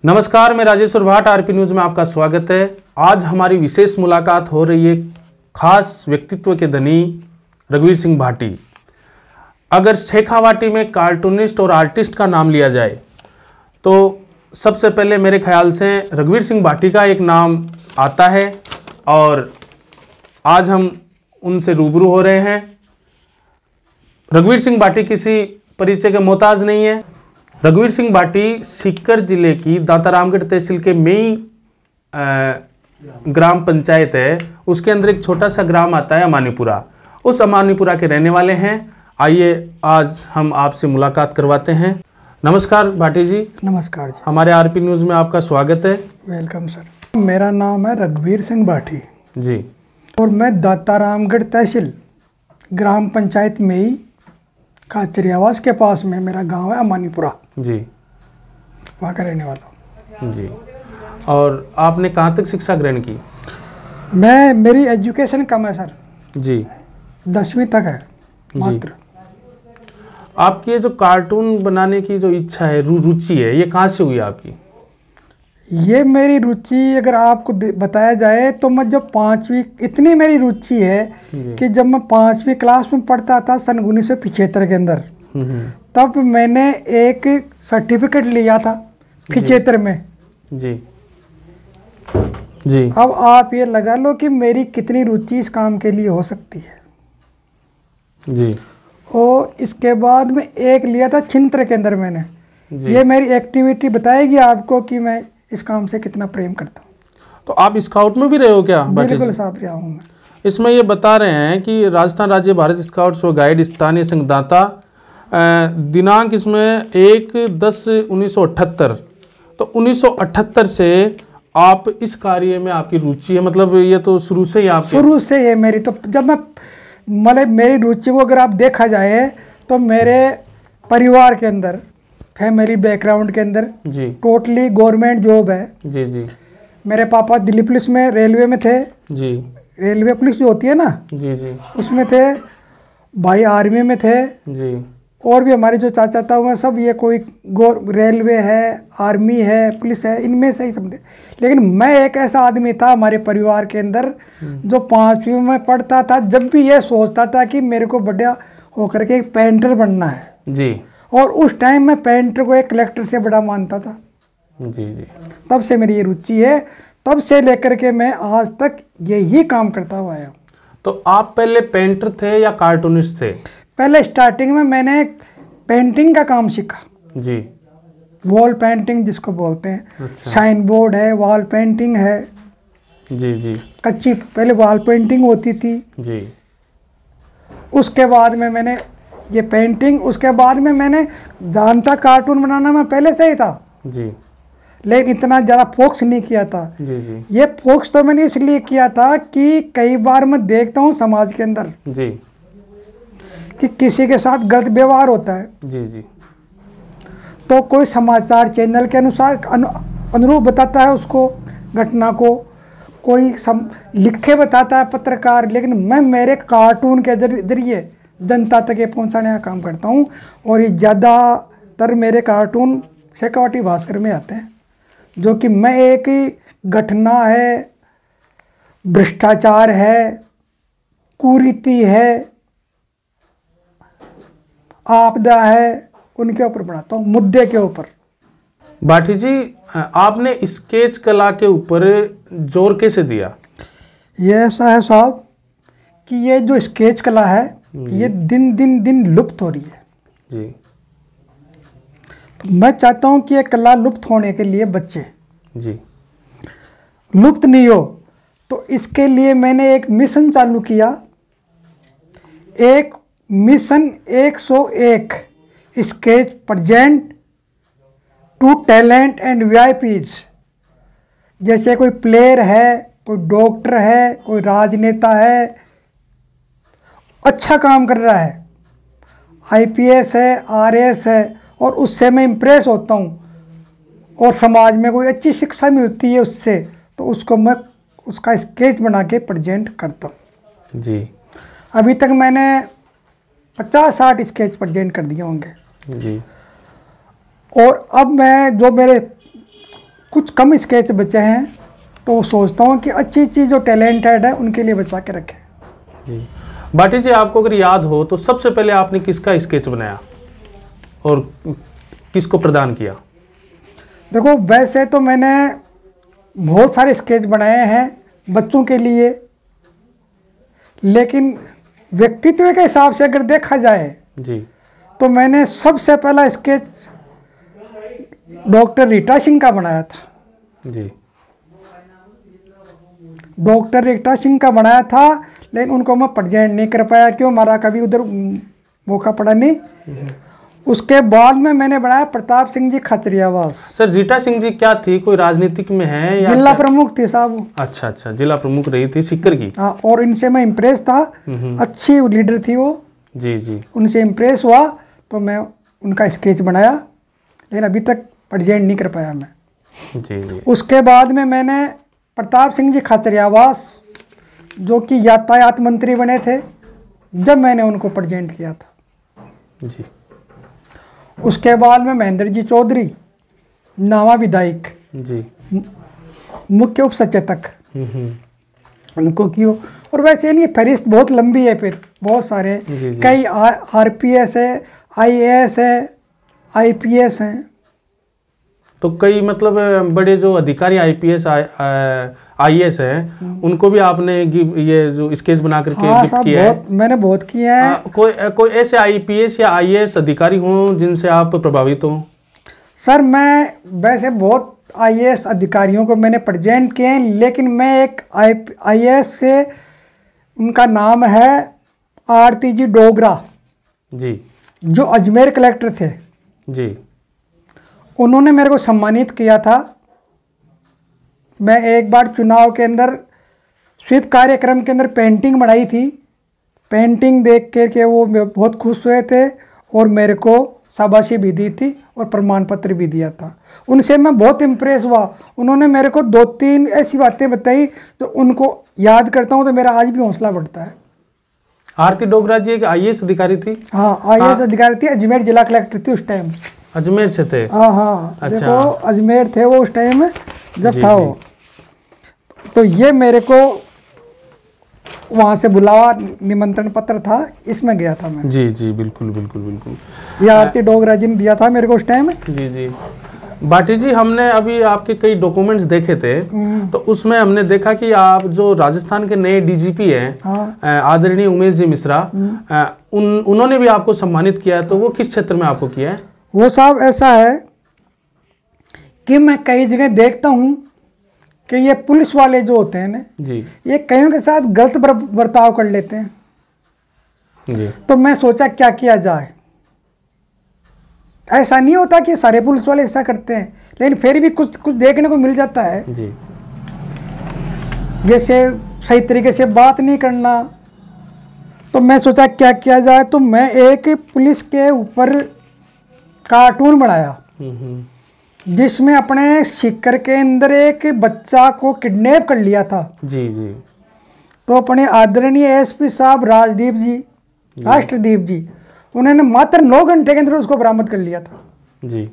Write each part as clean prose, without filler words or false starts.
नमस्कार, मैं राजेश्वर भाट, RP news में आपका स्वागत है। आज हमारी विशेष मुलाकात हो रही है खास व्यक्तित्व के धनी रघुवीर सिंह भाटी। अगर शेखावाटी में कार्टूनिस्ट और आर्टिस्ट का नाम लिया जाए तो सबसे पहले मेरे ख्याल से रघुवीर सिंह भाटी का एक नाम आता है और आज हम उनसे रूबरू हो रहे हैं। रघुवीर सिंह भाटी किसी परिचय के मोहताज नहीं है। रघुवीर सिंह भाटी सीकर जिले की दांतारामगढ़ तहसील के मई ग्राम पंचायत है, उसके अंदर एक छोटा सा ग्राम आता है अमानीपुरा। उस अमानीपुरा के रहने वाले हैं। आइए आज हम आपसे मुलाकात करवाते हैं। नमस्कार भाटी जी। नमस्कार जी। हमारे आरपी न्यूज़ में आपका स्वागत है। Welcome sir. मेरा नाम है रघुवीर सिंह भाटी जी और मैं दांतारामगढ़ तहसील ग्राम पंचायत मई काचरियावास के पास में मेरा गांव है अमानीपुरा जी, वहाँ का रहने वाला हूँ जी। और आपने कहाँ तक शिक्षा ग्रहण की? मेरी एजुकेशन कम है सर जी, 10वीं तक है मात्र। आपकी ये जो कार्टून बनाने की जो इच्छा है, रुचि है, ये कहाँ से हुई आपकी? ये मेरी रुचि अगर आपको बताया जाए तो मैं जब 5वीं, इतनी मेरी रुचि है कि जब मैं 5वीं क्लास में पढ़ता था सन 1975 के अंदर, तब मैंने एक सर्टिफिकेट लिया था 75 में जी जी। अब आप ये लगा लो कि मेरी कितनी रुचि इस काम के लिए हो सकती है जी। और इसके बाद में एक लिया था छिंत्र के अंदर मैंने। ये मेरी एक्टिविटी बताएगी आपको कि मैं इस काम से कितना प्रेम करता हूँ। तो आप स्काउट में भी रहे हो क्या? बिल्कुल साहब, रहा हूँ मैं। इसमें ये बता रहे हैं कि राजस्थान राज्य भारत स्काउट्स व गाइड स्थानीय संघ दांता, दिनांक इसमें 1/10/1978। तो 1978 से आप इस कार्य में आपकी रुचि है, मतलब ये तो शुरू से ही आप? शुरू से ये मेरी, तो जब मैं मतलब मेरी रुचि को अगर आप देखा जाए तो मेरे परिवार के अंदर, फैमिली बैकग्राउंड के अंदर जी टोटली गवर्नमेंट जॉब है। जी जी। मेरे पापा दिल्ली पुलिस में, रेलवे में थे जी। रेलवे पुलिस जो होती है ना, जी जी, उसमें थे। भाई आर्मी में थे जी। और और भी हमारे जो चाचा था वो सब ये कोई रेलवे है, आर्मी है, पुलिस है, इनमें से ही सब थे। लेकिन मैं एक ऐसा आदमी था हमारे परिवार के अंदर जो 5वीं में पढ़ता था, जब भी ये सोचता था कि मेरे को बड़ा होकर के एक पेंटर बनना है जी। और उस टाइम में पेंटर को एक कलेक्टर से बड़ा मानता था। जी जी। तब से मेरी ये रुचि है, तब से लेकर के मैं आज तक यही काम करता हुआ आया हूँ। तो आप पहले पेंटर थे या कार्टूनिस्ट थे? पहले स्टार्टिंग में मैंने पेंटिंग का काम सीखा जी। वॉल पेंटिंग जिसको बोलते हैं। अच्छा। साइन बोर्ड है, वॉल पेंटिंग है। जी जी कच्ची पहले वॉल पेंटिंग होती थी। जी। उसके बाद में मैंने ये पेंटिंग, उसके बाद में मैंने जानता कार्टून बनाना मैं पहले से ही था जी, लेकिन इतना ज़्यादा फोकस नहीं किया था। जी जी ये फोकस तो मैंने इसलिए किया था कि कई बार मैं देखता हूँ समाज के अंदर जी कि किसी के साथ गलत व्यवहार होता है, जी जी। तो कोई समाचार चैनल के अनुसार अनुरूप बताता है उसको, घटना को, कोई लिखे बताता है पत्रकार, लेकिन मैं मेरे कार्टून के जरिए जनता तक ये पहुंचाने का काम करता हूं। और ये ज़्यादातर मेरे कार्टून शेखावाटी भास्कर में आते हैं, जो कि मैं एक घटना है, भ्रष्टाचार है, कुरीति है, आपदा है, उनके ऊपर बनाता हूँ, मुद्दे के ऊपर। भाटी जी, आपने स्केच कला के ऊपर जोर कैसे दिया? ये ऐसा है साहब कि ये जो स्केच कला है ये दिन लुप्त हो रही है जी। तो मैं चाहता हूँ कि ये कला लुप्त होने के लिए बच्चे जी लुप्त नहीं हो, तो इसके लिए मैंने एक मिशन चालू किया। एक mission 101 sketch present to talent and VIPs. जैसे कोई प्लेयर है, कोई डॉक्टर है, कोई राजनेता है, अच्छा काम कर रहा है, आईपीएस है, आरएस है, और उससे मैं इम्प्रेस होता हूँ और समाज में कोई अच्छी शिक्षा मिलती है उससे, तो उसको मैं उसका स्केच बना के प्रेजेंट करता हूँ जी। अभी तक मैंने 50-60 स्केच प्रेजेंट कर दिए होंगे जी। और अब मैं जो मेरे कुछ कम स्केच बचे हैं, तो सोचता हूँ कि अच्छी चीज़ जो टैलेंटेड है उनके लिए बचा के रखें। जी भाटी जी, आपको अगर याद हो तो सबसे पहले आपने किसका स्केच बनाया और किसको प्रदान किया? देखो, वैसे तो मैंने बहुत सारे स्केच बनाए हैं बच्चों के लिए, लेकिन व्यक्तित्व के हिसाब से अगर देखा जाए जी, तो मैंने सबसे पहला स्केच डॉक्टर रीटा सिंह का बनाया था। जी, डॉक्टर रीटा सिंह का बनाया था, लेकिन उनको मैं प्रेजेंट नहीं कर पाया, क्यों, हमारा कभी उधर मौका पड़ा नहीं। उसके बाद में मैंने बनाया प्रताप सिंह जी खचरियावास। सर रीटा सिंह जी क्या थी, कोई राजनीतिक में है या जिला प्रमुख थी साहब। अच्छा अच्छा, जिला प्रमुख रही थी सीकर की। हाँ, और इनसे मैं इम्प्रेस था, अच्छी लीडर थी वो। जी जी, उनसे इम्प्रेस हुआ तो मैं उनका स्केच बनाया, लेकिन अभी तक प्रेजेंट नहीं कर पाया मैं। जी जी, उसके बाद में मैंने प्रताप सिंह जी खचरियावास, जो कि यातायात मंत्री बने थे, जब मैंने उनको प्रेजेंट किया था। जी, उसके बाद में महेंद्र जी चौधरी, नावा विधायक, जी, मुख्य उप सचेतक, उनको क्यों। और वैसे नहीं, फहरिस्त बहुत लंबी है, फिर बहुत सारे, जी, जी। कई RPS है, IAS है, IPS हैं। तो कई मतलब बड़े जो अधिकारी IPS IAS हैं उनको भी आपने ये जो स्केच बना करके हाँ गिफ्ट साहब, किया है? बहुत मैंने बहुत किए हैं। कोई ऐसे IPS या IAS अधिकारी हों जिनसे आप प्रभावित हों? सर, मैं वैसे बहुत IAS अधिकारियों को मैंने प्रेजेंट किए हैं, लेकिन मैं एक IAS से, उनका नाम है आरती जी डोगरा जी, जो अजमेर कलेक्टर थे। जी, उन्होंने मेरे को सम्मानित किया था। मैं एक बार चुनाव के अंदर स्वीप कार्यक्रम के अंदर पेंटिंग बनाई थी। पेंटिंग देख के वो बहुत खुश हुए थे और मेरे को शाबाशी भी दी थी और प्रमाण पत्र भी दिया था। उनसे मैं बहुत इम्प्रेस हुआ। उन्होंने मेरे को 2-3 ऐसी बातें बताई तो उनको याद करता हूँ तो मेरा आज भी हौसला बढ़ता है। आरती डोगरा जी एक IAS अधिकारी थी? हाँ, IAS अधिकारी थी, अजमेर जिला कलेक्टर थी उस टाइम। अजमेर से थे? हाँ हाँ, अच्छा। देखो अजमेर थे वो उस टाइम में जब जी, था जी। वो। तो ये मेरे को वहाँ से बुलावा निमंत्रण पत्र था, इसमें गया था मैं। जी जी, बिल्कुल बिल्कुल बिल्कुल। ये आरती डोगरा जी ने दिया था मेरे को उस टाइम में। जी जी, भाटी जी, हमने अभी आपके कई डॉक्यूमेंट्स देखे थे, तो उसमें हमने देखा कि आप जो राजस्थान के नए DGP हैं, हाँ। आदरणीय उमेश जी मिश्रा, उन्होंने भी आपको सम्मानित किया है। तो वो किस क्षेत्र में आपको किया है? वो साहब ऐसा है कि मैं कई जगह देखता हूँ कि ये पुलिस वाले जो होते हैं ना, जी ये कईयों के साथ गलत बर्ताव कर लेते हैं। जी, तो मैं सोचा क्या किया जाए। ऐसा नहीं होता कि सारे पुलिस वाले ऐसा करते हैं, लेकिन फिर भी कुछ कुछ देखने को मिल जाता है। जी, जैसे सही तरीके से बात नहीं करना। तो मैं सोचा क्या किया जाए, तो मैं एक पुलिस के ऊपर कार्टून बनाया जिसमें अपने सीकर के अंदर एक बच्चा को किडनैप कर लिया था। जी जी, तो अपने आदरणीय SP साहब राष्ट्रदीप जी, उन्होंने मात्र 9 घंटे के अंदर उसको बरामद कर लिया था। जी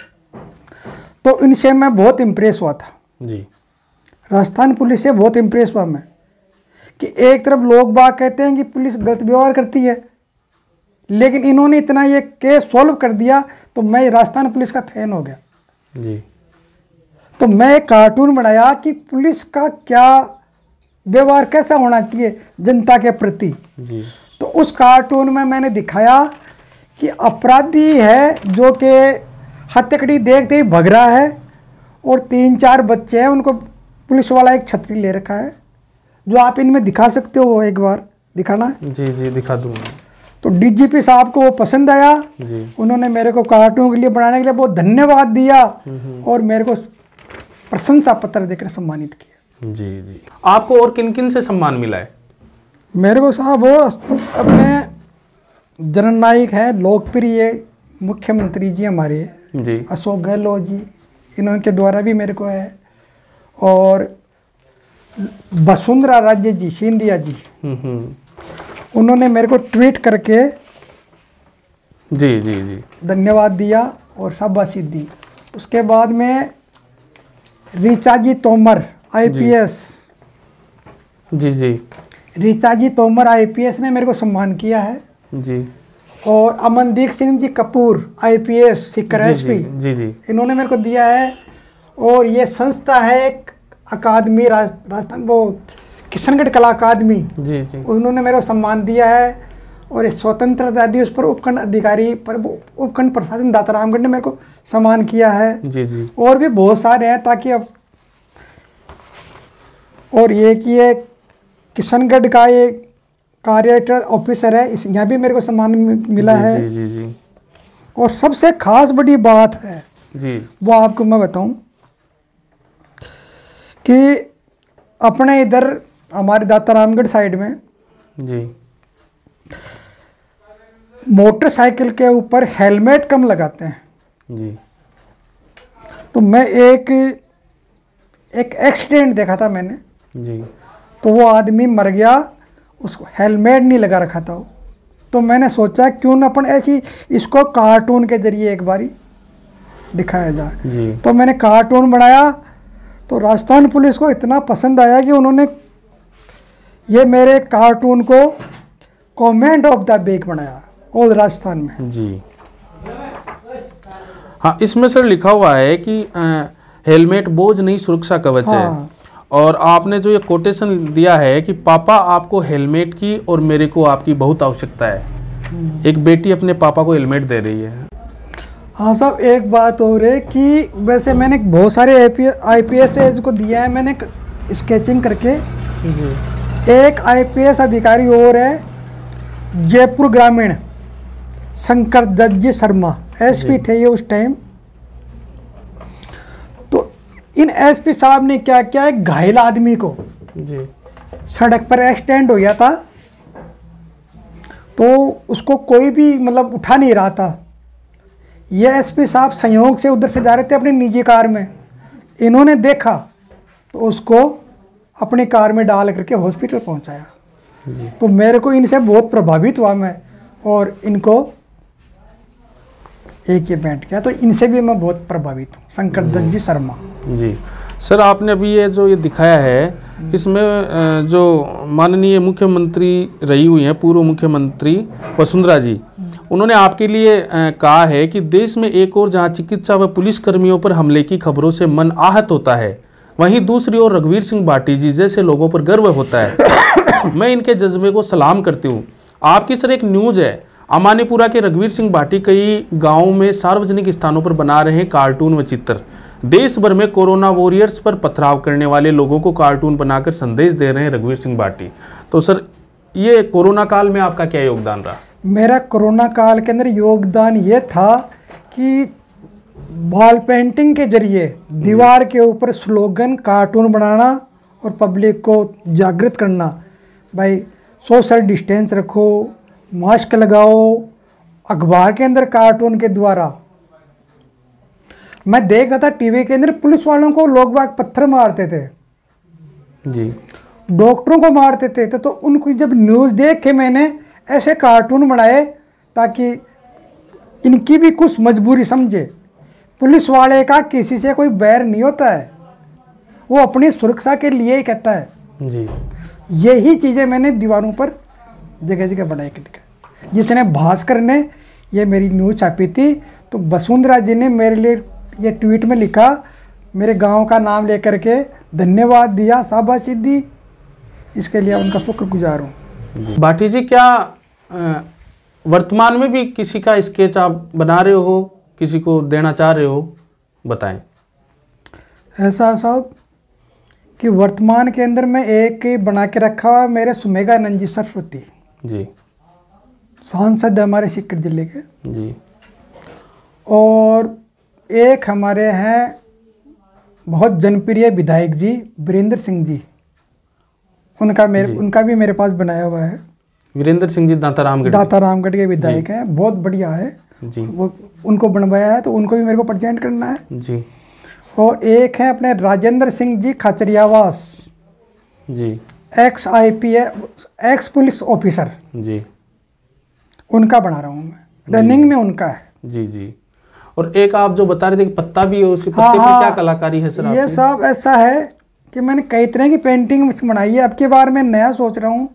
तो इनसे मैं बहुत इम्प्रेस हुआ था। जी, राजस्थान पुलिस से बहुत इम्प्रेस हुआ मैं कि एक तरफ लोग बात कहते हैं कि पुलिस गलत व्यवहार करती है, लेकिन इन्होंने इतना ये केस सॉल्व कर दिया तो मैं राजस्थान पुलिस का फैन हो गया। जी, तो मैं एक कार्टून बनाया कि पुलिस का क्या व्यवहार कैसा होना चाहिए जनता के प्रति। जी, तो उस कार्टून में मैंने दिखाया कि अपराधी है जो कि हथकड़ी देखते ही भग रहा है और 3-4 बच्चे हैं, उनको पुलिस वाला एक छतरी ले रखा है, जो आप इनमें दिखा सकते हो, एक बार दिखाना है। जी जी, दिखा दूंगा। तो DGP साहब को वो पसंद आया। जी, उन्होंने मेरे को कार्टून के लिए बनाने के लिए बहुत धन्यवाद दिया और मेरे को प्रशंसा पत्र देकर सम्मानित किया। जी जी, आपको और किन किन से सम्मान मिला है? मेरे को साहब वो अपने जननायक हैं, लोकप्रिय मुख्यमंत्री जी हमारे जी, अशोक गहलोत जी, इनके द्वारा भी मेरे को है। और वसुंधरा राजे जी, सिंधिया जी, उन्होंने मेरे को ट्वीट करके जी जी जी, धन्यवाद दिया और शाबाशी दी। उसके बाद में ऋचा जी तोमर IPS। जी जी ऋचा जी तोमर IPS ने मेरे को सम्मान किया है। जी और अमनदीप सिंह जी कपूर IPS सीकर जी SP, जी जी इन्होंने मेरे को दिया है। और ये संस्था है एक अकादमी राजस्थान, वो किशनगढ़ कला अकादमी, जी जी उन्होंने मेरे को सम्मान दिया है। और इस स्वतंत्रता दिवस पर उपखंड अधिकारी पर उपखंड प्रशासन दाता रामगढ़ ने मेरे को सम्मान किया है। जी जी और भी बहुत सारे हैं ताकि अब, और ये किशनगढ़ का ये कार्य ऑफिसर है, इस यहाँ भी मेरे को सम्मान मिला है। जी जी जी और सबसे खास बड़ी बात है जी वो आपको मैं बताऊं कि अपने इधर हमारे दाता रामगढ़ साइड में जी मोटरसाइकिल के ऊपर हेलमेट कम लगाते हैं। जी तो मैं एक एक्सीडेंट देखा था मैंने, जी तो वो आदमी मर गया, उसको हेलमेट नहीं लगा रखा था। तो मैंने सोचा क्यों ना अपन ऐसी इसको कार्टून के जरिए एक बारी दिखाया जाए। जी तो मैंने कार्टून बनाया, तो राजस्थान पुलिस को इतना पसंद आया कि उन्होंने ये मेरे कार्टून को कमेंट ऑफ द वीक बनाया ऑल राजस्थान में। जी हाँ, इसमें सर लिखा हुआ है कि हेलमेट बोझ नहीं सुरक्षा कवच है। हाँ। और आपने जो ये कोटेशन दिया है कि पापा आपको हेलमेट की और मेरे को आपकी बहुत आवश्यकता है। एक बेटी अपने पापा को हेलमेट दे रही है। हाँ साहब, एक बात और है कि वैसे मैंने बहुत सारे IPS को दिया है मैंने स्केचिंग करके। जी एक IPS अधिकारी और है जयपुर ग्रामीण, शंकर दत्त जी शर्मा, SP थे ये उस टाइम। तो इन SP साहब ने क्या किया, एक घायल आदमी को जी सड़क पर एक्सीडेंट हो गया था, तो उसको कोई भी मतलब उठा नहीं रहा था। ये SP साहब संयोग से उधर से जा रहे थे अपनी निजी कार में, इन्होंने देखा तो उसको अपनी कार में डाल करके हॉस्पिटल पहुंचाया। तो मेरे को इनसे बहुत प्रभावित हुआ मैं, और इनको एक ये बैठ गया, तो इनसे भी मैं बहुत प्रभावित हूँ, शंकर दत्त जी शर्मा। जी सर, आपने अभी ये जो ये दिखाया है, इसमें जो माननीय मुख्यमंत्री रही हुई हैं, पूर्व मुख्यमंत्री वसुंधरा जी, उन्होंने आपके लिए कहा है कि देश में एक ओर जहां चिकित्सा व पुलिस कर्मियों पर हमले की खबरों से मन आहत होता है, वहीं दूसरी ओर रघुवीर सिंह भाटी जी जैसे लोगों पर गर्व होता है। मैं इनके जज्बे को सलाम करती हूँ। आपकी सर एक न्यूज़ है, अमानीपुरा के रघुवीर सिंह भाटी कई गाँवों में सार्वजनिक स्थानों पर बना रहे हैं कार्टून व चित्र। देश भर में कोरोना वॉरियर्स पर पथराव करने वाले लोगों को कार्टून बनाकर संदेश दे रहे हैं रघुवीर सिंह भाटी। तो सर, ये कोरोना काल में आपका क्या योगदान रहा? मेरा कोरोना काल के अंदर योगदान ये था कि वॉल पेंटिंग के जरिए दीवार के ऊपर स्लोगन कार्टून बनाना और पब्लिक को जागृत करना, भाई सोशल डिस्टेंस रखो, मास्क लगाओ। अखबार के अंदर कार्टून के द्वारा मैं देख रहा था टीवी के अंदर पुलिस वालों को लोग बाग पत्थर मारते थे जी, डॉक्टरों को मारते थे। तो उनको जब न्यूज़ देख के मैंने ऐसे कार्टून बनाए ताकि इनकी भी कुछ मजबूरी समझे। पुलिस वाले का किसी से कोई बैर नहीं होता है, वो अपनी सुरक्षा के लिए ही कहता है जी। यही चीज़ें मैंने दीवारों पर जगह जगह बनाई के दिखा। जिसने भास्कर ने ये मेरी न्यूज़ छापी थी, तो वसुंधरा जी ने मेरे लिए ये ट्वीट में लिखा, मेरे गांव का नाम लेकर के धन्यवाद दिया, शाबाशी दी, इसके लिए उनका शुक्रगुजार हूँ। भाटी जी, क्या वर्तमान में भी किसी का स्केच आप बना रहे हो, किसी को देना चाह रहे हो? बताएं। ऐसा साहब कि वर्तमान के अंदर मैं एक बना के रखा हुआ मेरे सुमेघानंद जी सरस्वती जी, सांसद हमारे सीकर जिले के, जी, और एक हमारे हैं बहुत जनप्रिय विधायक जी वीरेंद्र सिंह जी, उनका भी मेरे पास बनाया हुआ है। वीरेंद्र सिंह जी दाता रामगढ़ के विधायक हैं, बहुत बढ़िया है जी, वो उनको बनवाया है, तो उनको भी मेरे को प्रेजेंट करना है जी। और एक है अपने राजेंद्र सिंह जी खचरियावास जी, एक्स पुलिस ऑफिसर जी, उनका बना रहा हूँ मैं, रनिंग में उनका है। जी, जी। और एक आप जो बता रहे थे कि पत्ता भी है, उसी पत्ते पे क्या कलाकारी है सर? ये सब ऐसा है कि मैंने कई तरह की पेंटिंग बनाई है। अब की बार मैं नया सोच रहा हूँ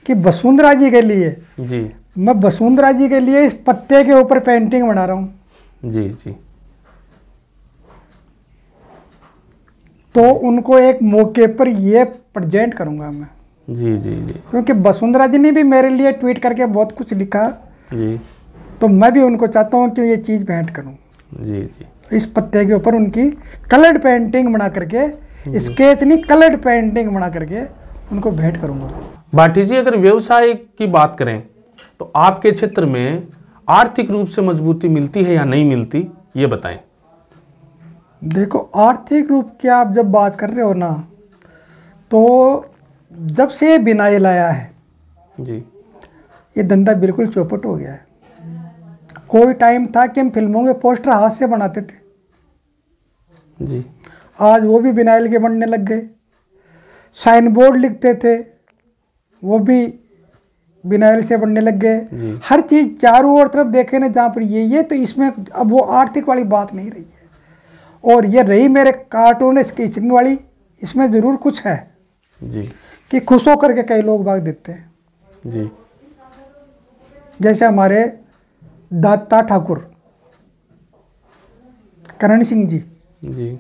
कि वसुंधरा जी के लिए जी, मैं वसुंधरा जी के लिए इस पत्ते के ऊपर पेंटिंग बना रहा हूँ। जी जी। तो उनको एक मौके पर ये प्रेजेंट करूँगा मैं। जी जी जी। क्योंकि वसुंधरा जी ने भी मेरे लिए ट्वीट करके बहुत कुछ लिखा, जी तो मैं भी उनको चाहता हूँ कि ये चीज़ भेंट करूँ। जी जी। इस पत्ते के ऊपर उनकी कलर्ड पेंटिंग बना करके, स्केच नहीं कलर्ड पेंटिंग बना करके उनको भेंट करूँगा। भाटी जी, अगर व्यवसाय की बात करें तो आपके क्षेत्र में आर्थिक रूप से मजबूती मिलती है या नहीं मिलती, ये बताएं। देखो, आर्थिक रूप की आप जब बात कर रहे हो ना, तो जब से ये बिनाई लाया है जी, ये धंधा बिल्कुल चौपट हो गया है। कोई टाइम था कि हम फिल्मों के पोस्टर हाथ से बनाते थे, जी आज वो भी बिनाइल के बनने लग गए। साइन बोर्ड लिखते थे, वो भी बिनाइल से बनने लग गए। हर चीज़ चारों ओर तरफ देखे ना, जहाँ पर ये तो इसमें अब वो आर्थिक वाली बात नहीं रही है। और ये रही मेरे कार्टून स्केचिंग वाली, इसमें ज़रूर कुछ है जी, कि खुश होकर के कई लोग भाग देते हैं। जी जैसे हमारे दाता ठाकुर करण सिंह जी, जी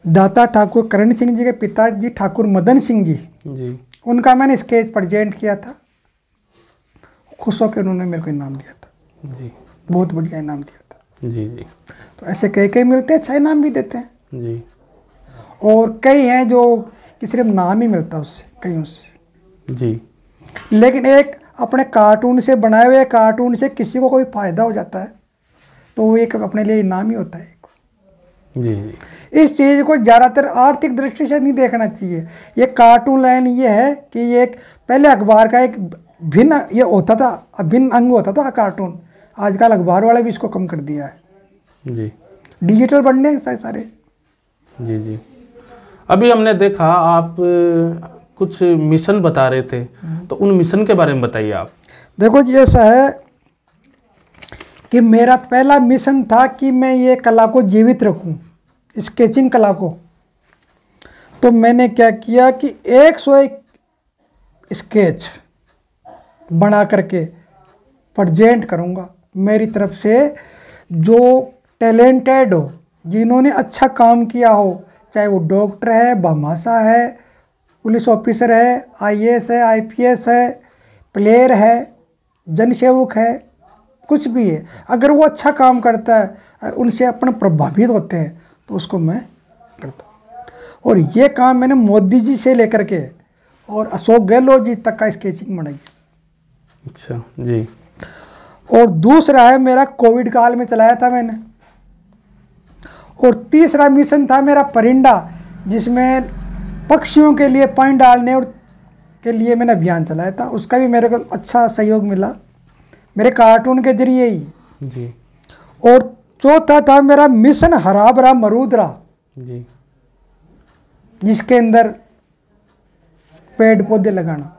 दाता ठाकुर करण सिंह जी के पिताजी ठाकुर मदन सिंह जी, जी, उनका मैंने स्केच प्रेजेंट किया था। खुश होकर उन्होंने मेरे को इनाम दिया था। जी, बहुत बढ़िया इनाम दिया था। जी जी, तो ऐसे कई कई मिलते हैं, अच्छा इनाम भी देते हैं। जी, और कई हैं जो कि सिर्फ नाम ही मिलता उससे, कईयों से। जी, लेकिन एक अपने कार्टून से बनाए हुए कार्टून से किसी को कोई फ़ायदा हो जाता है तो वो एक अपने लिए इनाम ही होता है। जी, इस चीज़ को ज़्यादातर आर्थिक दृष्टि से नहीं देखना चाहिए। ये कार्टून लाइन ये है कि ये एक पहले अखबार का एक भिन्न ये होता था, अभिन्न अंग होता था कार्टून। आजकल अखबार वाले भी इसको कम कर दिया है, जी, डिजिटल बनने सारे। जी, जी। अभी हमने देखा आप कुछ मिशन बता रहे थे, तो उन मिशन के बारे में बताइए आप। देखो जी, ऐसा है कि मेरा पहला मिशन था कि मैं ये कला को जीवित रखूं, स्केचिंग कला को। तो मैंने क्या किया कि 101 स्केच बना करके प्रेजेंट करूंगा मेरी तरफ से। जो टैलेंटेड हो, जिन्होंने अच्छा काम किया हो, चाहे वो डॉक्टर है, भामाशा है, पुलिस ऑफिसर है, आईएएस है, आईपीएस है, प्लेयर है, जनसेवक है, कुछ भी है, अगर वो अच्छा काम करता है और उनसे अपन प्रभावित होते हैं तो उसको मैं करता हूँ। और ये काम मैंने मोदी जी से लेकर के और अशोक गहलोत जी तक का स्केचिंग बनाई है। अच्छा जी। और दूसरा है मेरा कोविड काल में चलाया था मैंने। और तीसरा मिशन था मेरा परिंदा, जिसमें पक्षियों के लिए पानी डालने और के लिए मैंने अभियान चलाया था। उसका भी मेरे को अच्छा सहयोग मिला मेरे कार्टून के जरिए ही जी। और चौथा था मेरा मिशन हरा भरा मरूदरा जी, जिसके अंदर पेड़ पौधे लगाना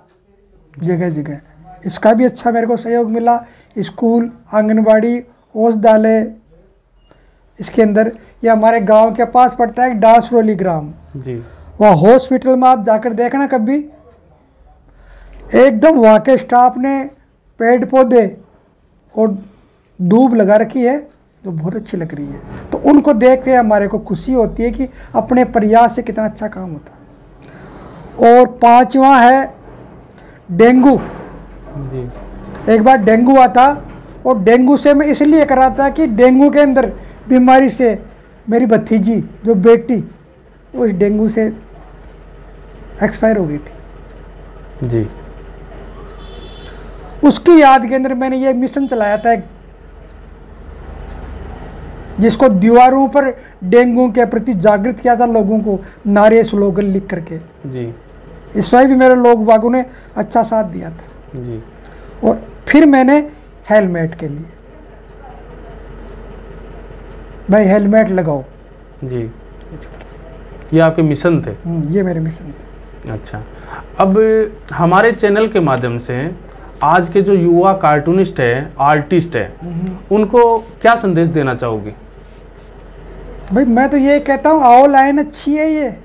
जगह जगह। इसका भी अच्छा मेरे को सहयोग मिला। स्कूल, आंगनबाड़ी, औषधालय, इसके अंदर ये हमारे गांव के पास पड़ता है डांसरोली ग्राम जी। वहाँ हॉस्पिटल में आप जाकर देखना कभी, एकदम वहाँ के स्टाफ ने पेड़ पौधे और दूब लगा रखी है जो बहुत अच्छी लग रही है। तो उनको देख के हमारे को खुशी होती है कि अपने प्रयास से कितना अच्छा काम होता है। और पांचवा है डेंगू जी। एक बार डेंगू आता और डेंगू से मैं इसलिए करा था कि डेंगू के अंदर बीमारी से मेरी भतीजी जो बेटी वो इस डेंगू से एक्सपायर हो गई थी जी। उसकी याद के अंदर मैंने ये मिशन चलाया था जिसको दीवारों पर डेंगू के प्रति जागृत किया था लोगों को, नारे स्लोगन लिख करके जी। इसमें भी मेरे लोग बागों ने अच्छा साथ दिया था। जी। और फिर मैंने हेलमेट के लिए, भाई हेलमेट लगाओ जी, ये आपके मिशन थे। ये मेरे मिशन थे। अच्छा, अब हमारे चैनल के माध्यम से आज के जो युवा कार्टूनिस्ट है, आर्टिस्ट है, उनको क्या संदेश देना चाहोगे? भाई मैं तो ये कहता हूँ, आओ लाइन अच्छी है, ये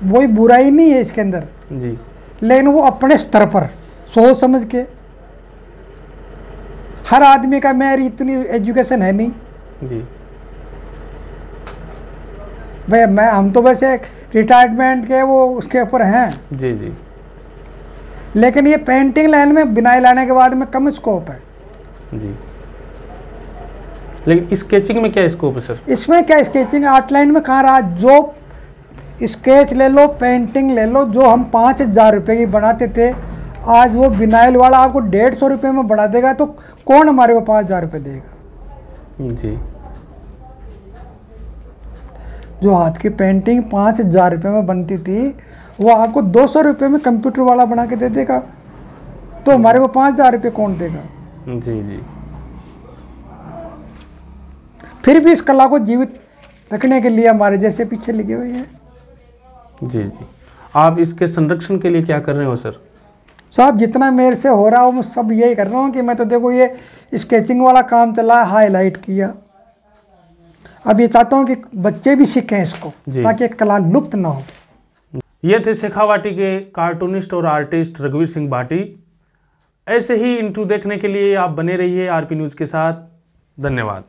वही बुराई नहीं है इसके अंदर जी, लेकिन वो अपने स्तर पर सोच समझ के। हर आदमी का मेरी इतनी एजुकेशन है नहीं जी, भाई। हम तो वैसे रिटायरमेंट के वो उसके ऊपर हैं, जी जी, लेकिन ये पेंटिंग लाइन में बिनाई लाने के बाद में कम स्कोप है जी। लेकिन स्केचिंग में क्या स्कोप है सर? इसमें क्या स्केचिंग आर्ट लाइन में कहाँ रहा? जो स्केच ले लो, पेंटिंग ले लो, जो हम 5,000 रुपये की बनाते थे, आज वो बिनाइल वाला आपको 150 रुपये में बढ़ा देगा, तो कौन हमारे को 5,000 रुपये देगा? जी, जो हाथ की पेंटिंग 5,000 रुपये में बनती थी, वो आपको 200 रुपये में कंप्यूटर वाला बना के दे देगा, तो हमारे को 5,000 रुपये कौन देगा? जी जी। फिर भी इस कला को जीवित रखने के लिए हमारे जैसे पीछे लगे हुए हैं। जी जी। आप इसके संरक्षण के लिए क्या कर रहे हो सर? साहब जितना मेरे से हो रहा हो मैं सब यही कर रहा हूँ कि मैं तो देखो ये स्केचिंग वाला काम चला, हाईलाइट किया, अब ये चाहता हूँ कि बच्चे भी सीखें इसको, ताकि एक कला लुप्त ना हो। ये थे शेखावाटी के कार्टूनिस्ट और आर्टिस्ट रघुवीर सिंह भाटी। ऐसे ही इंटरव्यू देखने के लिए आप बने रहिए आरपी न्यूज़ के साथ। धन्यवाद।